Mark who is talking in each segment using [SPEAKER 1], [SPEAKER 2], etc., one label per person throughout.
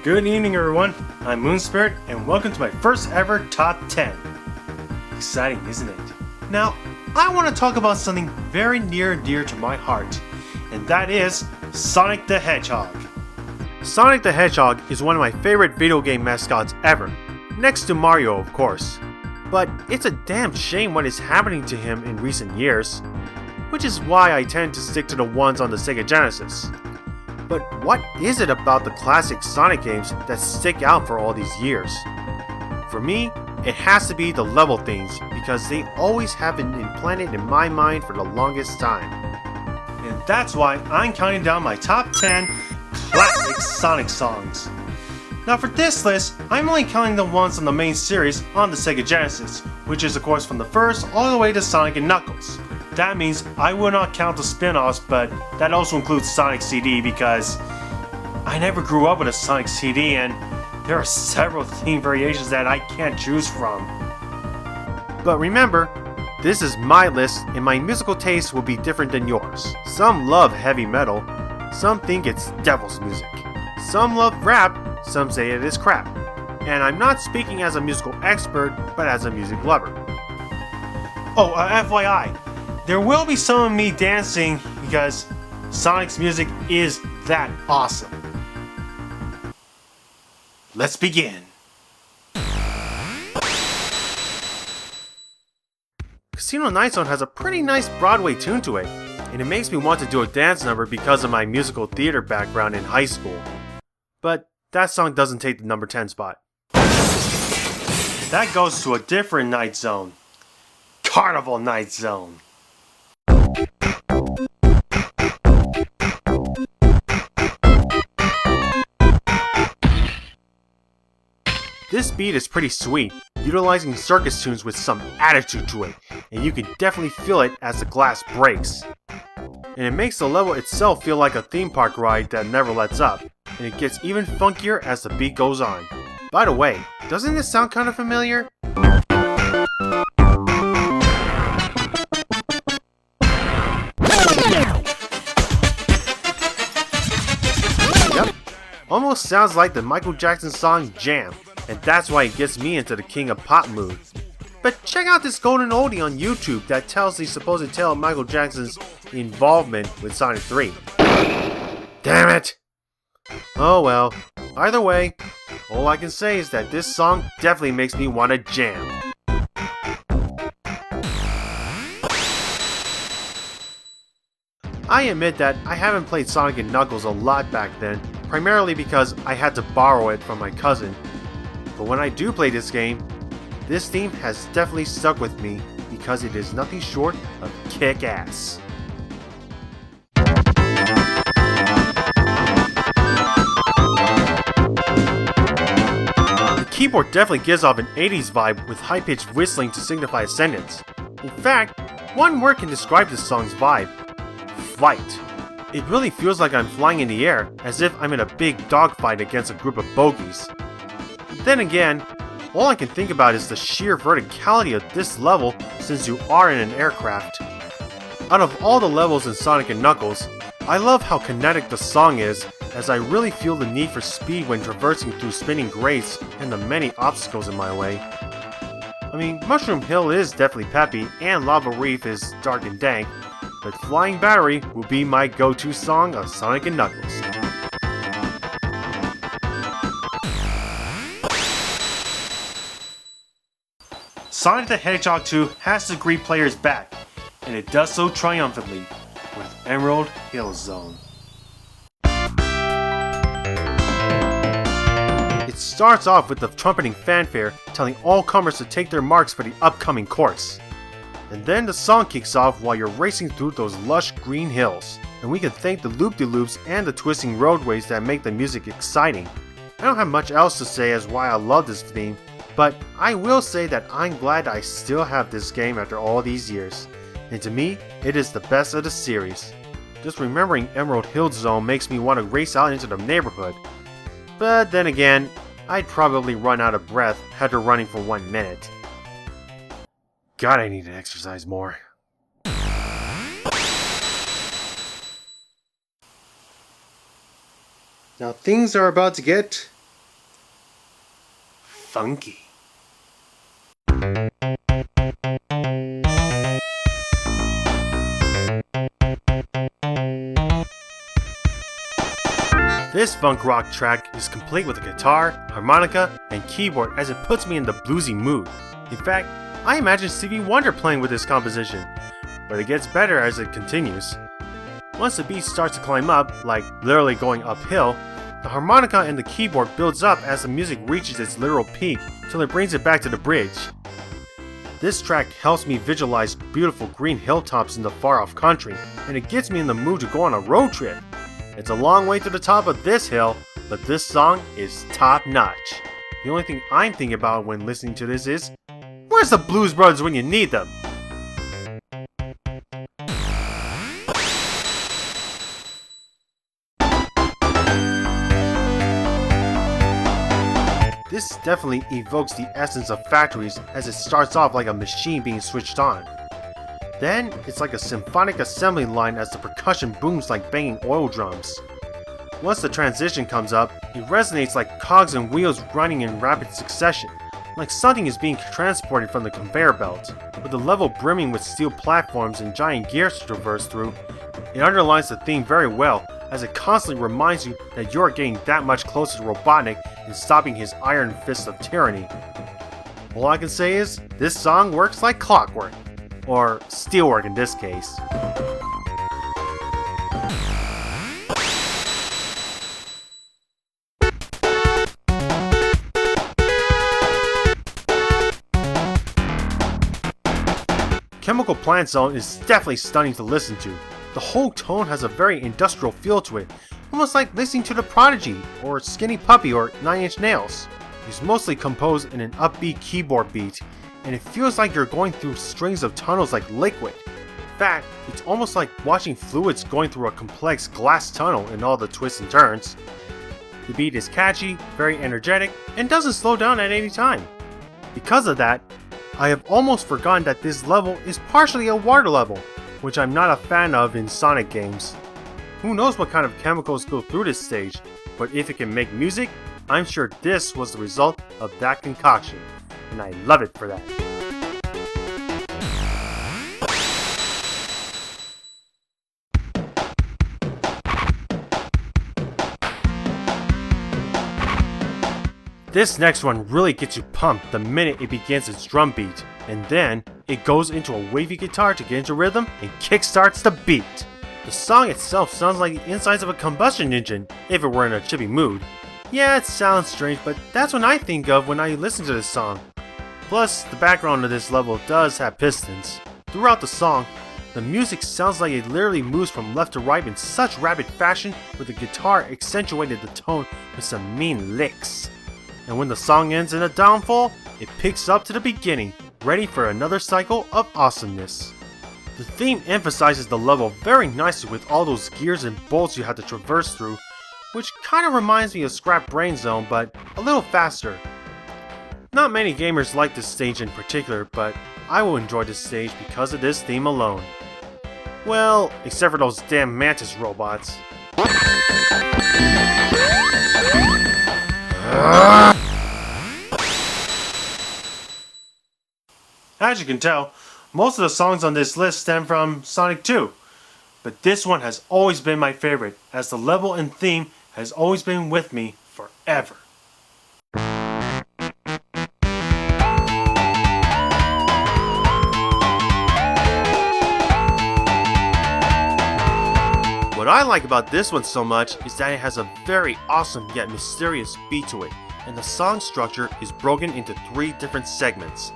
[SPEAKER 1] Good evening, everyone. I'm Moonspirit, and welcome to my first ever Top 10. Exciting, isn't it? Now, I want to talk about something very near and dear to my heart, and that is Sonic the Hedgehog. Sonic the Hedgehog is one of my favorite video game mascots ever, next to Mario, of course. But it's a damn shame what is happening to him in recent years, which is why I tend to stick to the ones on the Sega Genesis. But what is it about the classic Sonic games that stick out for all these years? For me, it has to be the level themes, because they always have been implanted in my mind for the longest time. And that's why I'm counting down my top 10 classic Sonic songs. Now for this list, I'm only counting the ones on the main series on the Sega Genesis, which is of course from the first all the way to Sonic and Knuckles. That means I will not count the spin-offs, but that also includes Sonic CD because I never grew up with a Sonic CD and there are several theme variations that I can't choose from. But remember, this is my list and my musical taste will be different than yours. Some love heavy metal, some think it's devil's music. Some love rap, some say it is crap. And I'm not speaking as a musical expert, but as a music lover. Oh, FYI. There will be some of me dancing because Sonic's music is that awesome. Let's begin. Casino Night Zone has a pretty nice Broadway tune to it, and it makes me want to do a dance number because of my musical theater background in high school. But that song doesn't take the number 10 spot. That goes to a different Night Zone. Carnival Night Zone. This beat is pretty sweet, utilizing circus tunes with some attitude to it, and you can definitely feel it as the glass breaks. And it makes the level itself feel like a theme park ride that never lets up, and it gets even funkier as the beat goes on. By the way, doesn't this sound kind of familiar? Yep, almost sounds like the Michael Jackson song Jam, and that's why it gets me into the king of pop mood. But check out this golden oldie on YouTube that tells the supposed tale of Michael Jackson's involvement with Sonic 3. Damn it! Oh well, either way, all I can say is that this song definitely makes me want to jam. I admit that I haven't played Sonic and Knuckles a lot back then, primarily because I had to borrow it from my cousin. But when I do play this game, this theme has definitely stuck with me because it is nothing short of kick-ass. The keyboard definitely gives off an 80s vibe with high-pitched whistling to signify ascendance. In fact, one word can describe this song's vibe: flight. It really feels like I'm flying in the air, as if I'm in a big dogfight against a group of bogies. Then again, all I can think about is the sheer verticality of this level since you are in an aircraft. Out of all the levels in Sonic and Knuckles, I love how kinetic the song is, as I really feel the need for speed when traversing through spinning grates and the many obstacles in my way. I mean, Mushroom Hill is definitely peppy and Lava Reef is dark and dank, but Flying Battery will be my go-to song of Sonic and Knuckles. Sonic the Hedgehog 2 has to greet players back, and it does so triumphantly with Emerald Hill Zone. It starts off with the trumpeting fanfare telling all comers to take their marks for the upcoming course. And then the song kicks off while you're racing through those lush green hills, and we can thank the loop-de-loops and the twisting roadways that make the music exciting. I don't have much else to say as why I love this theme, but I will say that I'm glad I still have this game after all these years, and to me, it is the best of the series. Just remembering Emerald Hill Zone makes me want to race out into the neighborhood. But then again, I'd probably run out of breath after running for 1 minute. God, I need to exercise more. Now things are about to get funky. This funk rock track is complete with a guitar, harmonica, and keyboard as it puts me in the bluesy mood. In fact, I imagine Stevie Wonder playing with this composition, but it gets better as it continues. Once the beat starts to climb up, like literally going uphill, the harmonica and the keyboard builds up as the music reaches its literal peak till it brings it back to the bridge. This track helps me visualize beautiful green hilltops in the far-off country, and it gets me in the mood to go on a road trip. It's a long way to the top of this hill, but this song is top-notch. The only thing I'm thinking about when listening to this is, where's the Blues Brothers when you need them? This definitely evokes the essence of factories as it starts off like a machine being switched on. Then, it's like a symphonic assembly line as the percussion booms like banging oil drums. Once the transition comes up, it resonates like cogs and wheels running in rapid succession, like something is being transported from the conveyor belt. With the level brimming with steel platforms and giant gears to traverse through, it underlines the theme very well as it constantly reminds you that you're getting that much closer to Robotnik and stopping his iron fist of tyranny. All I can say is, this song works like clockwork. Or steelwork in this case. Chemical Plant Zone is definitely stunning to listen to. The whole tone has a very industrial feel to it, almost like listening to The Prodigy, or Skinny Puppy, or 9 Inch Nails. It's mostly composed in an upbeat keyboard beat, and it feels like you're going through strings of tunnels like liquid. In fact, it's almost like watching fluids going through a complex glass tunnel in all the twists and turns. The beat is catchy, very energetic, and doesn't slow down at any time. Because of that, I have almost forgotten that this level is partially a water level, which I'm not a fan of in Sonic games. Who knows what kind of chemicals go through this stage, but if it can make music, I'm sure this was the result of that concoction. And I love it for that. This next one really gets you pumped the minute it begins its drum beat, and then it goes into a wavy guitar to get into rhythm and kickstarts the beat. The song itself sounds like the insides of a combustion engine, if it were in a chippy mood. Yeah, it sounds strange, but that's what I think of when I listen to this song. Plus, the background of this level does have pistons. Throughout the song, the music sounds like it literally moves from left to right in such rapid fashion, where the guitar accentuated the tone with some mean licks. And when the song ends in a downfall, it picks up to the beginning, ready for another cycle of awesomeness. The theme emphasizes the level very nicely with all those gears and bolts you have to traverse through, which kinda reminds me of Scrap Brain Zone, but a little faster. Not many gamers like this stage in particular, but I will enjoy this stage because of this theme alone. Well, except for those damn Mantis robots. As you can tell, most of the songs on this list stem from Sonic 2, but this one has always been my favorite, as the level and theme has always been with me forever. What I like about this one so much is that it has a very awesome yet mysterious beat to it, and the song structure is broken into 3 different segments.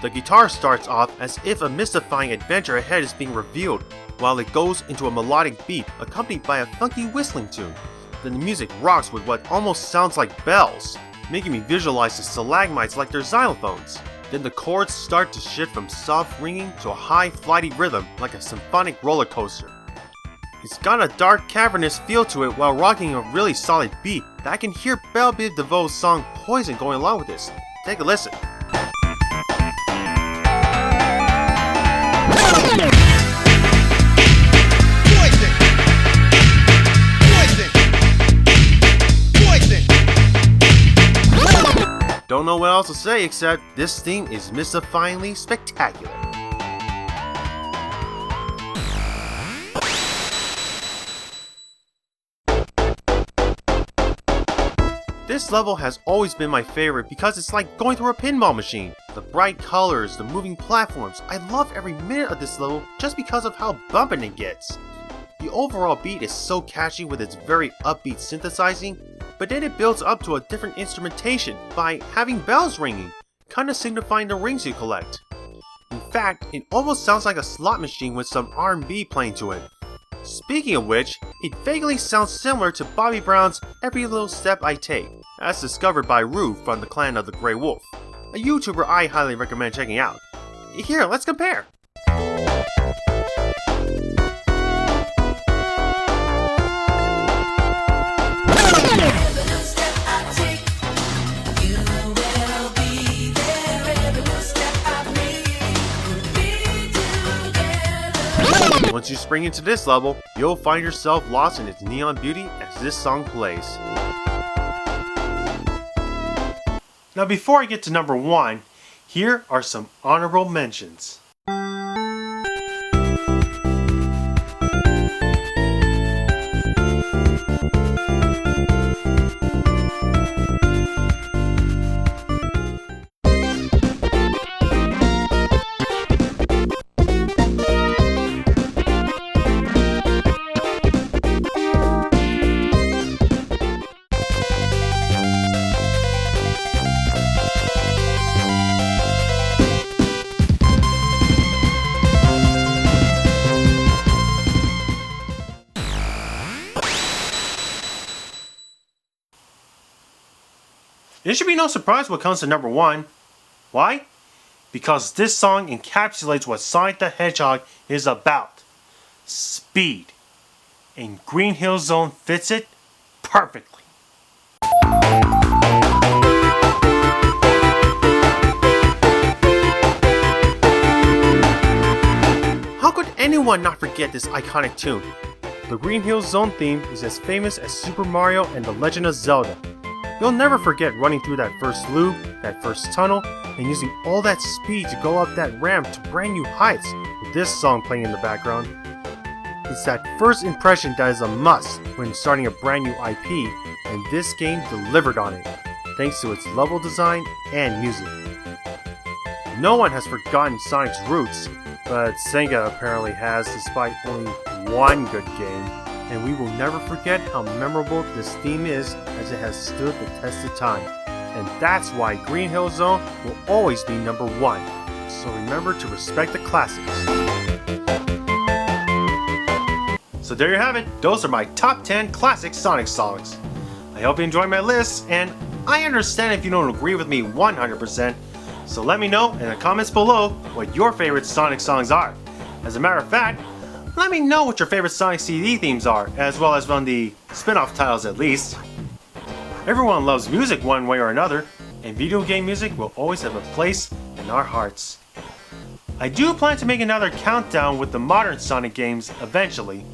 [SPEAKER 1] The guitar starts off as if a mystifying adventure ahead is being revealed, while it goes into a melodic beat accompanied by a funky whistling tune. Then the music rocks with what almost sounds like bells, making me visualize the stalagmites like they're xylophones. Then the chords start to shift from soft ringing to a high flighty rhythm like a symphonic roller coaster. It's got a dark cavernous feel to it while rocking a really solid beat that I can hear Belle Biv DeVoe's song Poison going along with this. Take a listen. Don't say except this theme is mystifyingly spectacular. This level has always been my favorite because it's like going through a pinball machine. The bright colors, the moving platforms, I love every minute of this level just because of how bumpin' it gets. The overall beat is so catchy with its very upbeat synthesizing, but then it builds up to a different instrumentation by having bells ringing, kinda signifying the rings you collect. In fact, it almost sounds like a slot machine with some R&B playing to it. Speaking of which, it vaguely sounds similar to Bobby Brown's Every Little Step I Take, as discovered by Rue from the Clan of the Grey Wolf, a YouTuber I highly recommend checking out. Here, let's compare! Once you spring into this level, you'll find yourself lost in its neon beauty as this song plays. Now before I get to number 1, here are some honorable mentions. It should be no surprise what comes to number 1. Why? Because this song encapsulates what Sonic the Hedgehog is about. Speed. And Green Hill Zone fits it perfectly. How could anyone not forget this iconic tune? The Green Hill Zone theme is as famous as Super Mario and The Legend of Zelda. You'll never forget running through that first loop, that first tunnel, and using all that speed to go up that ramp to brand new heights with this song playing in the background. It's that first impression that is a must when starting a brand new IP, and this game delivered on it, thanks to its level design and music. No one has forgotten Sonic's roots, but Sega apparently has despite only one good game. And we will never forget how memorable this theme is as it has stood the test of time. And that's why Green Hill Zone will always be number 1. So remember to respect the classics. So there you have it. Those are my top 10 classic Sonic songs. I hope you enjoyed my list, and I understand if you don't agree with me 100%. So let me know in the comments below what your favorite Sonic songs are. As a matter of fact, let me know what your favorite Sonic CD themes are, as well as one of the spin-off titles at least. Everyone loves music one way or another, and video game music will always have a place in our hearts. I do plan to make another countdown with the modern Sonic games eventually.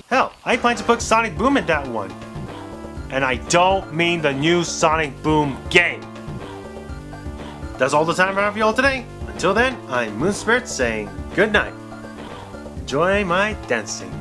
[SPEAKER 1] Hell, I plan to put Sonic Boom in that one. And I don't mean the new Sonic Boom game. That's all the time I have for y'all today. Until then, I'm Moon Spirit saying good night. Enjoy my dancing.